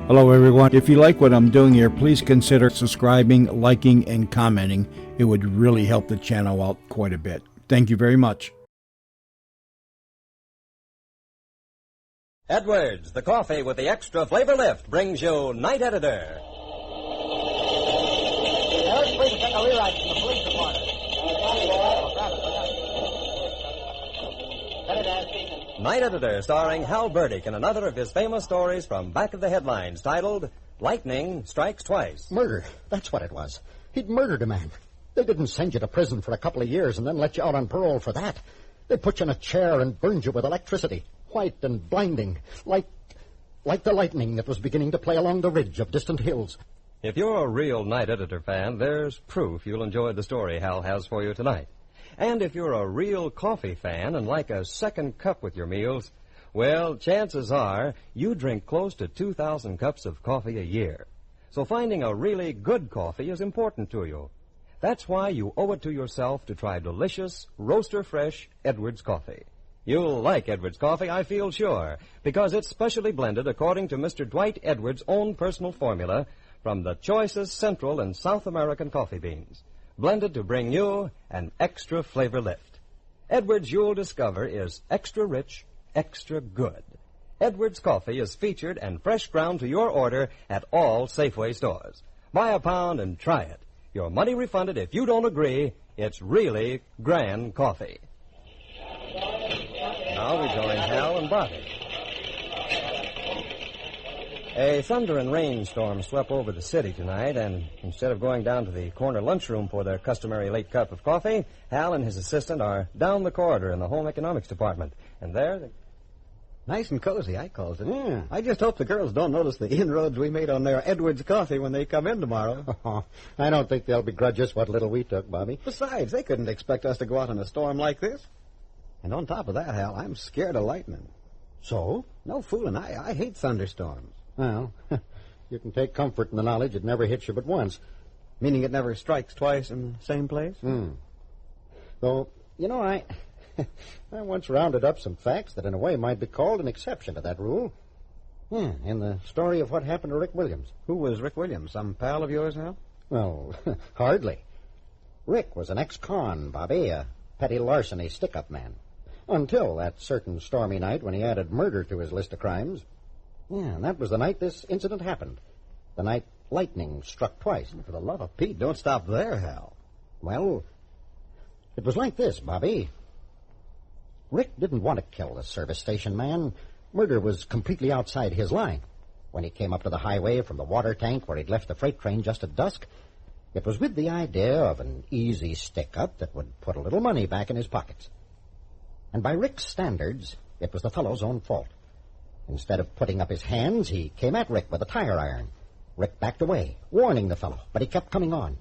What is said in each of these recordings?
Hello, everyone. If you like what I'm doing here, please consider subscribing, liking, and commenting. It would really help the channel out quite a bit. Thank you very much. Edwards, the coffee with the extra flavor lift, brings you Night Editor. Eric, please take a rewrite from the police department. Night Editor, starring Hal Burdick in another of his famous stories from back of the headlines, titled Lightning Strikes Twice. Murder. That's what it was. He'd murdered a man. They didn't send you to prison for a couple of years and then let you out on parole for that. They put you in a chair and burned you with electricity, white and blinding, like the lightning that was beginning to play along the ridge of distant hills. If you're a real Night Editor fan, there's proof you'll enjoy the story Hal has for you tonight. And if you're a real coffee fan and like a second cup with your meals, well, chances are you drink close to 2,000 cups of coffee a year. So finding a really good coffee is important to you. That's why you owe it to yourself to try delicious, roaster-fresh Edwards coffee. You'll like Edwards coffee, I feel sure, because it's specially blended according to Mr. Dwight Edwards' own personal formula from the choicest Central and South American coffee beans, blended to bring you an extra flavor lift. Edwards, you'll discover, is extra rich, extra good. Edwards coffee is featured and fresh ground to your order at all Safeway stores. Buy a pound and try it. Your money refunded if you don't agree. It's really grand coffee. Now we join Hal and Bobby. A thunder and rainstorm swept over the city tonight, and instead of going down to the corner lunchroom for their customary late cup of coffee, Hal and his assistant are down the corridor in the home economics department. And there they... Nice and cozy, I calls it. Yeah. I just hope the girls don't notice the inroads we made on their Edwards coffee when they come in tomorrow. I don't think they'll begrudge us what little we took, Bobby. Besides, they couldn't expect us to go out in a storm like this. And on top of that, Hal, I'm scared of lightning. So? No fooling. I hate thunderstorms. Well, you can take comfort in the knowledge it never hits you but once. Meaning it never strikes twice in the same place? Though, you know, I once rounded up some facts that in a way might be called an exception to that rule. In the story of what happened to Rick Williams. Who was Rick Williams? Some pal of yours, Hal? Well, hardly. Rick was an ex-con, Bobby, a petty larceny stick-up man. Until that certain stormy night when he added murder to his list of crimes. Yeah, and that was the night this incident happened. The night lightning struck twice. For the love of Pete, don't stop there, Hal. Well, it was like this, Bobby. Rick didn't want to kill the service station man. Murder was completely outside his line. When he came up to the highway from the water tank where he'd left the freight train just at dusk, it was with the idea of an easy stick-up that would put a little money back in his pockets. And by Rick's standards, it was the fellow's own fault. Instead of putting up his hands, he came at Rick with a tire iron. Rick backed away, warning the fellow, but he kept coming on.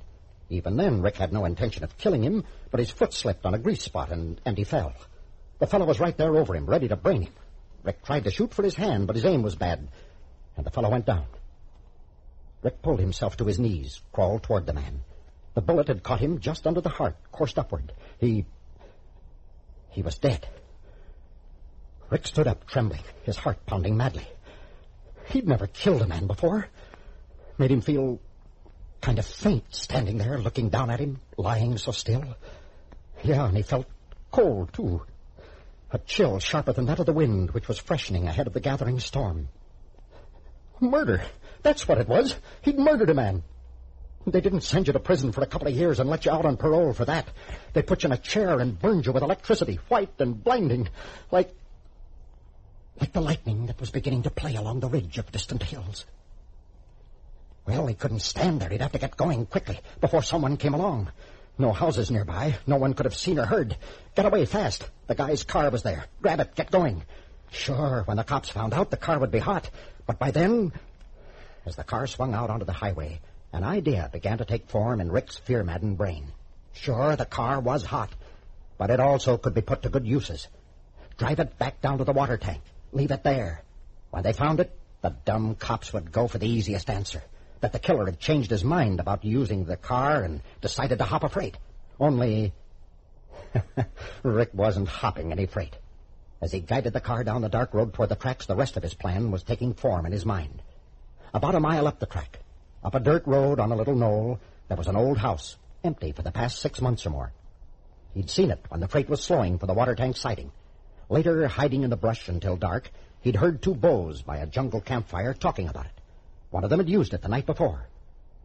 Even then, Rick had no intention of killing him, but his foot slipped on a grease spot and he fell. The fellow was right there over him, ready to brain him. Rick tried to shoot for his hand, but his aim was bad, and the fellow went down. Rick pulled himself to his knees, crawled toward the man. The bullet had caught him just under the heart, coursed upward. He was dead. Rick stood up, trembling, his heart pounding madly. He'd never killed a man before. Made him feel kind of faint, standing there, looking down at him, lying so still. Yeah, and he felt cold, too. A chill sharper than that of the wind, which was freshening ahead of the gathering storm. Murder. That's what it was. He'd murdered a man. They didn't send you to prison for a couple of years and let you out on parole for that. They put you in a chair and burned you with electricity, white and blinding, like the lightning that was beginning to play along the ridge of distant hills. Well, he couldn't stand there. He'd have to get going quickly before someone came along. No houses nearby. No one could have seen or heard. Get away fast. The guy's car was there. Grab it. Get going. Sure, when the cops found out, the car would be hot. But by then, as the car swung out onto the highway, an idea began to take form in Rick's fear-maddened brain. Sure, the car was hot, but it also could be put to good uses. Drive it back down to the water tank. Leave it there. When they found it, the dumb cops would go for the easiest answer, that the killer had changed his mind about using the car and decided to hop a freight. Only Rick wasn't hopping any freight. As he guided the car down the dark road toward the tracks, the rest of his plan was taking form in his mind. About a mile up the track, up a dirt road on a little knoll, there was an old house, empty for the past 6 months or more. He'd seen it when the freight was slowing for the water tank sighting. Later, hiding in the brush until dark, he'd heard 2 beaus by a jungle campfire talking about it. One of them had used it the night before.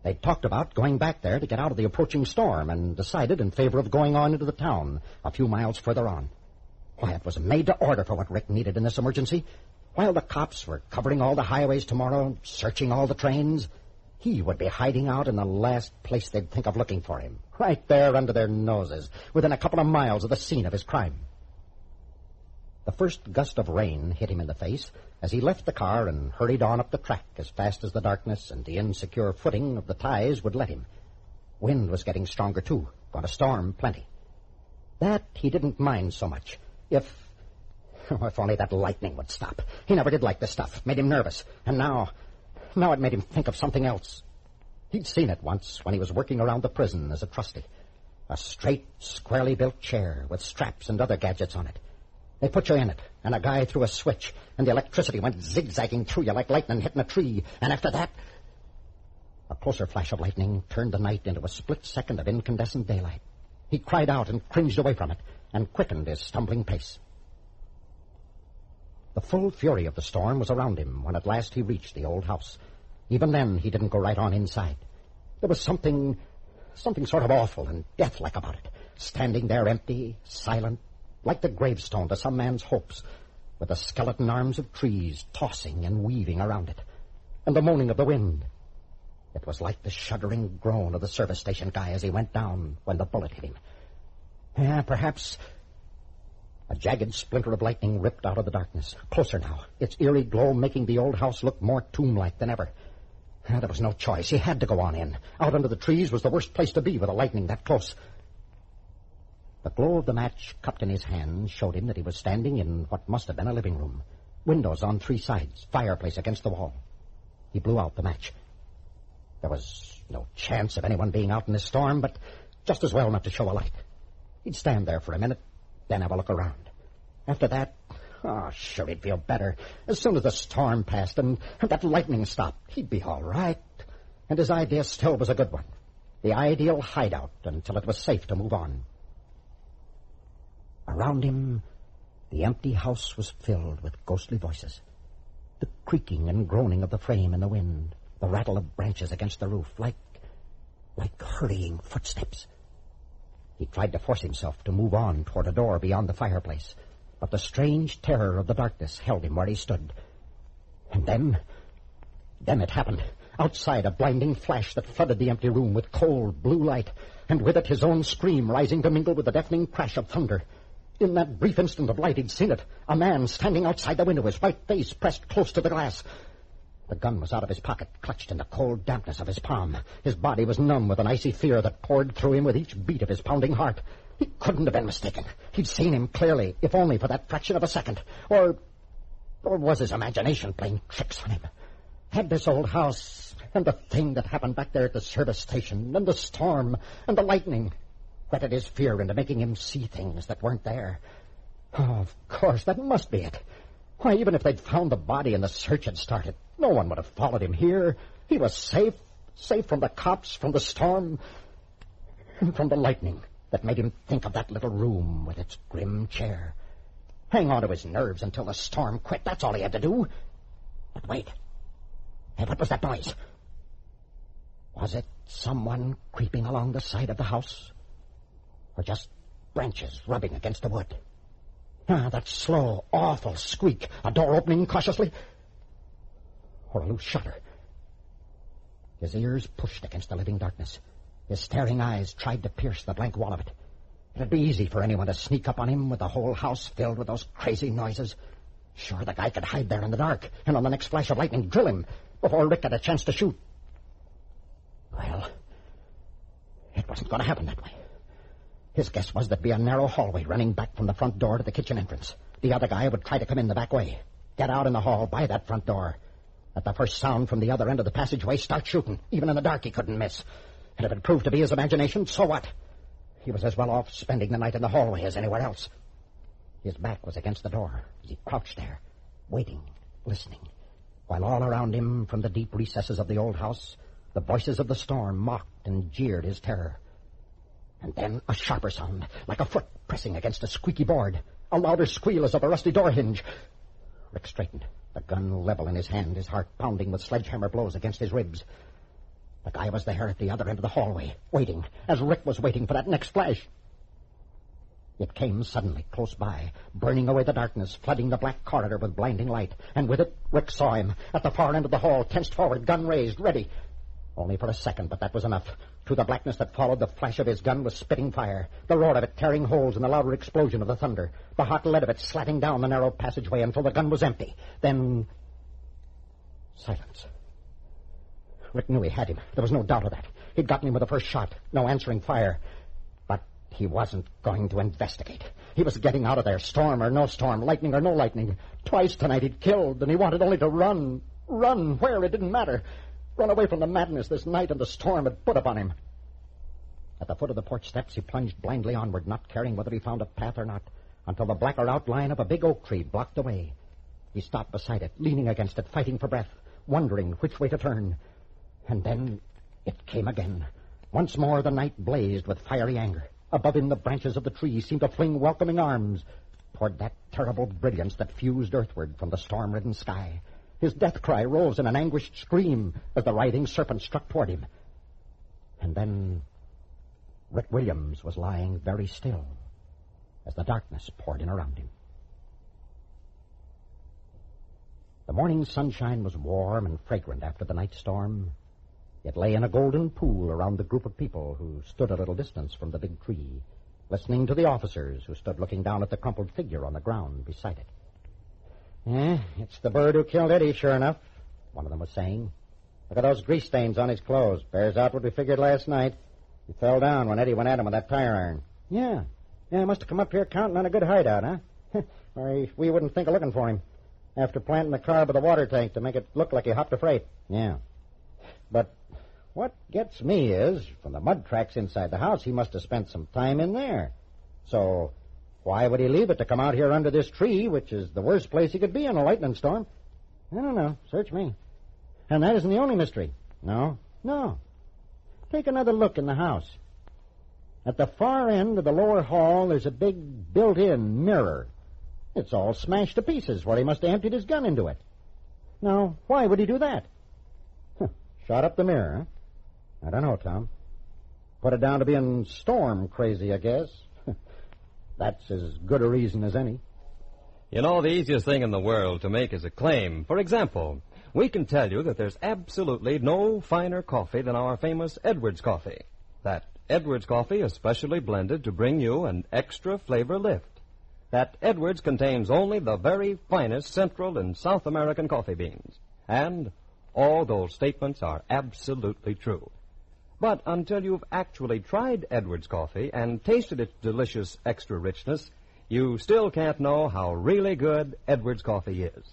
They'd talked about going back there to get out of the approaching storm and decided in favor of going on into the town a few miles further on. Why, it was made to order for what Rick needed in this emergency. While the cops were covering all the highways tomorrow, searching all the trains, he would be hiding out in the last place they'd think of looking for him, right there under their noses, within a couple of miles of the scene of his crime. The first gust of rain hit him in the face as he left the car and hurried on up the track as fast as the darkness and the insecure footing of the ties would let him. Wind was getting stronger, too. Going to storm plenty. That he didn't mind so much. If only that lightning would stop. He never did like this stuff. Made him nervous. And now it made him think of something else. He'd seen it once when he was working around the prison as a trusty. A straight, squarely built chair with straps and other gadgets on it. They put you in it, and a guy threw a switch, and the electricity went zigzagging through you like lightning hitting a tree. And after that, a closer flash of lightning turned the night into a split second of incandescent daylight. He cried out and cringed away from it, and quickened his stumbling pace. The full fury of the storm was around him when at last he reached the old house. Even then, he didn't go right on inside. There was something sort of awful and deathlike about it, standing there empty, silent, like the gravestone to some man's hopes, with the skeleton arms of trees tossing and weaving around it, and the moaning of the wind. It was like the shuddering groan of the service station guy as he went down when the bullet hit him. Perhaps a jagged splinter of lightning ripped out of the darkness, closer now, its eerie glow making the old house look more tomb-like than ever. There was no choice. He had to go on in. Out under the trees was the worst place to be with a lightning that close. The glow of the match cupped in his hand showed him that he was standing in what must have been a living room. Windows on 3 sides, fireplace against the wall. He blew out the match. There was no chance of anyone being out in this storm, but just as well not to show a light. He'd stand there for a minute, then have a look around. After that, sure, he'd feel better. As soon as the storm passed and that lightning stopped, he'd be all right. And his idea still was a good one. The ideal hideout until it was safe to move on. Around him, the empty house was filled with ghostly voices. The creaking and groaning of the frame in the wind, the rattle of branches against the roof, like hurrying footsteps. He tried to force himself to move on toward a door beyond the fireplace, but the strange terror of the darkness held him where he stood. And then it happened. Outside, a blinding flash that flooded the empty room with cold blue light, and with it his own scream rising to mingle with the deafening crash of thunder. In that brief instant of light, he'd seen it. A man standing outside the window, his white face pressed close to the glass. The gun was out of his pocket, clutched in the cold dampness of his palm. His body was numb with an icy fear that poured through him with each beat of his pounding heart. He couldn't have been mistaken. He'd seen him clearly, if only for that fraction of a second. Or was his imagination playing tricks on him? Had this old house and the thing that happened back there at the service station and the storm and the lightning whetted his fear into making him see things that weren't there? Of course, that must be it. Why, even if they'd found the body and the search had started, no one would have followed him here. He was safe from the cops, from the storm, and from the lightning that made him think of that little room with its grim chair. Hang on to his nerves until the storm quit. That's all he had to do. But wait. Hey, what was that noise? Was it someone creeping along the side of the house? Or just branches rubbing against the wood? That slow, awful squeak. A door opening cautiously. Or a loose shutter. His ears pushed against the living darkness. His staring eyes tried to pierce the blank wall of it. It'd be easy for anyone to sneak up on him with the whole house filled with those crazy noises. Sure, the guy could hide there in the dark, and on the next flash of lightning drill him before Rick had a chance to shoot. Well, it wasn't going to happen that way. His guess was there'd be a narrow hallway running back from the front door to the kitchen entrance. The other guy would try to come in the back way, get out in the hall by that front door. At the first sound from the other end of the passageway, start shooting. Even in the dark, he couldn't miss. And if it proved to be his imagination, so what? He was as well off spending the night in the hallway as anywhere else. His back was against the door as he crouched there, waiting, listening. while all around him, from the deep recesses of the old house, the voices of the storm mocked and jeered his terror. And then a sharper sound, like a foot pressing against a squeaky board. A louder squeal as of a rusty door hinge. Rick straightened, the gun level in his hand, his heart pounding with sledgehammer blows against his ribs. The guy was there at the other end of the hallway, waiting, as Rick was waiting for that next flash. It came suddenly, close by, burning away the darkness, flooding the black corridor with blinding light. And with it, Rick saw him, at the far end of the hall, tensed forward, gun raised, ready. Only for a second, but that was enough. Through the blackness that followed, the flash of his gun was spitting fire, the roar of it tearing holes in the louder explosion of the thunder, the hot lead of it slatting down the narrow passageway until the gun was empty. Then... silence. Rick knew he had him. There was no doubt of that. He'd gotten him with the first shot. No answering fire. But he wasn't going to investigate. He was getting out of there, storm or no storm, lightning or no lightning. Twice tonight he'd killed, and he wanted only to run. Run where? It didn't matter. Run away from the madness this night and the storm had put upon him. At the foot of the porch steps, he plunged blindly onward, not caring whether he found a path or not, until the blacker outline of a big oak tree blocked the way. He stopped beside it, leaning against it, fighting for breath, wondering which way to turn. And then it came again. Once more the night blazed with fiery anger. Above him the branches of the tree seemed to fling welcoming arms toward that terrible brilliance that fused earthward from the storm-ridden sky. His death cry rose in an anguished scream as the writhing serpent struck toward him. And then Rick Williams was lying very still as the darkness poured in around him. The morning sunshine was warm and fragrant after the night storm. It lay in a golden pool around the group of people who stood a little distance from the big tree, listening to the officers who stood looking down at the crumpled figure on the ground beside it. It's the bird who killed Eddie, sure enough, one of them was saying. Look at those grease stains on his clothes. Bears out what we figured last night. He fell down when Eddie went at him with that tire iron. Yeah, he must have come up here counting on a good hideout, huh? Or we wouldn't think of looking for him. After planting the car by the water tank to make it look like he hopped a freight. Yeah. But what gets me is, from the mud tracks inside the house, he must have spent some time in there. So why would he leave it to come out here under this tree, which is the worst place he could be in a lightning storm? I don't know. Search me. And that isn't the only mystery. No. Take another look in the house. At the far end of the lower hall, there's a big built-in mirror. It's all smashed to pieces where he must have emptied his gun into it. Now, why would he do that? Shot up the mirror, huh? I don't know, Tom. Put it down to being storm crazy, I guess. That's as good a reason as any. You know, the easiest thing in the world to make is a claim. For example, we can tell you that there's absolutely no finer coffee than our famous Edwards coffee. That Edwards coffee is specially blended to bring you an extra flavor lift. That Edwards contains only the very finest Central and South American coffee beans. And all those statements are absolutely true. But until you've actually tried Edwards coffee and tasted its delicious extra richness, you still can't know how really good Edwards coffee is.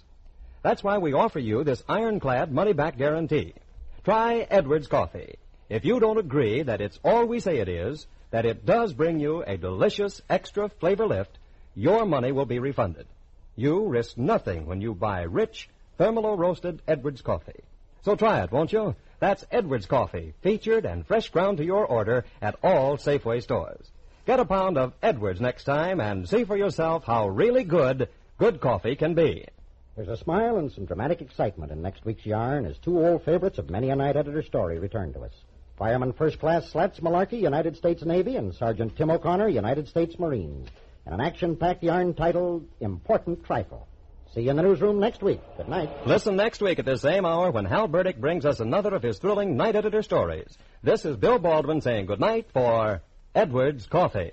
That's why we offer you this ironclad money-back guarantee. Try Edwards coffee. If you don't agree that it's all we say it is, that it does bring you a delicious extra flavor lift, your money will be refunded. You risk nothing when you buy rich, thermalo-roasted Edwards coffee. So try it, won't you? That's Edwards coffee, featured and fresh ground to your order at all Safeway stores. Get a pound of Edwards next time and see for yourself how really good coffee can be. There's a smile and some dramatic excitement in next week's yarn as two old favorites of many a night editor story return to us. Fireman First Class Slats Malarkey, United States Navy, and Sergeant Tim O'Connor, United States Marines, in an action-packed yarn titled Important Trifle. See you in the newsroom next week. Good night. Listen next week at this same hour when Hal Burdick brings us another of his thrilling night editor stories. This is Bill Baldwin saying good night for Edwards Coffee.